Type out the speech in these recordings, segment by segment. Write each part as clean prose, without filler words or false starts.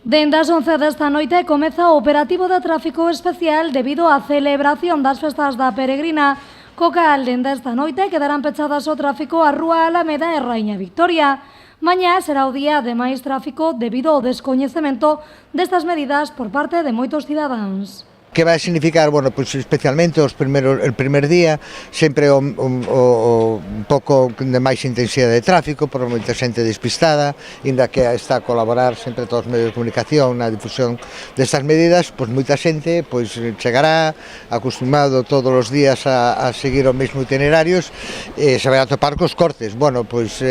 Dende as 11 desta noite comeza o operativo de tráfico especial debido á celebración das festas da Peregrina, co cal dende esta noite quedarán pechadas o tráfico á Rúa Alameda e Raíña Victoria. Mañá será o día de máis tráfico debido ao descoñecemento destas medidas por parte de moitos cidadáns. Que vai significar, bueno, pues especialmente el primer día, sempre un pouco de máis intensidade de tráfico, por moita xente despistada, inda que está a colaborar sempre todos os medios de comunicación na difusión destas medidas, pois moita xente pois chegará acostumado todos os días a seguir os mesmos itinerarios e se vai a topar cos cortes. Bueno, pois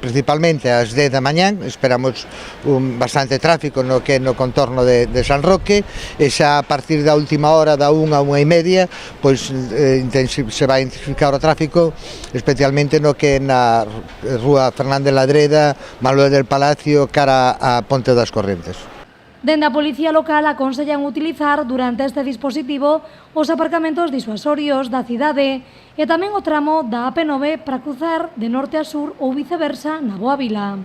principalmente ás 10 da mañán esperamos bastante tráfico no que no contorno de San Roque, e xa a partir da última hora, da 1 a 1:30, pois se vai intensificar o tráfico, especialmente no que na Rúa Fernández Ladreda, Manuel del Palacio, cara a Ponte das Correntes. Dende a Policía Local aconsellan utilizar durante este dispositivo os aparcamentos disuasorios da cidade e tamén o tramo da AP9 para cruzar de norte a sur ou viceversa na Boa Vila.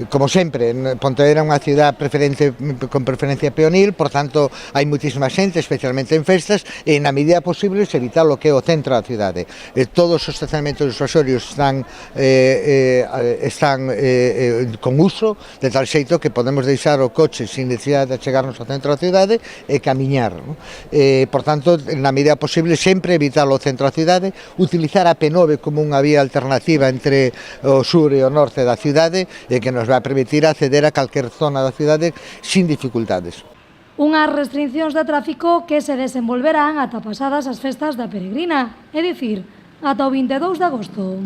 Como sempre, Pontevedra é unha cidade con preferencia peonil, por tanto, hai moitísima xente, especialmente en festas, e na medida posible se evitar o que é o centro da cidade. Todos os estacionamentos disuasorios están con uso, de tal xeito que podemos deixar o coche sin necesidade de chegarnos ao centro da cidade e camiñar. Por tanto, na medida posible, sempre evitar o centro da cidade, utilizar a P9 como unha vía alternativa entre o sur e o norte da cidade, e que nos vai permitir acceder a calquer zona da cidade sin dificultades. Unhas restriccións de tráfico que se desenvolverán ata pasadas as festas da Peregrina, é dicir, ata o 22 de agosto.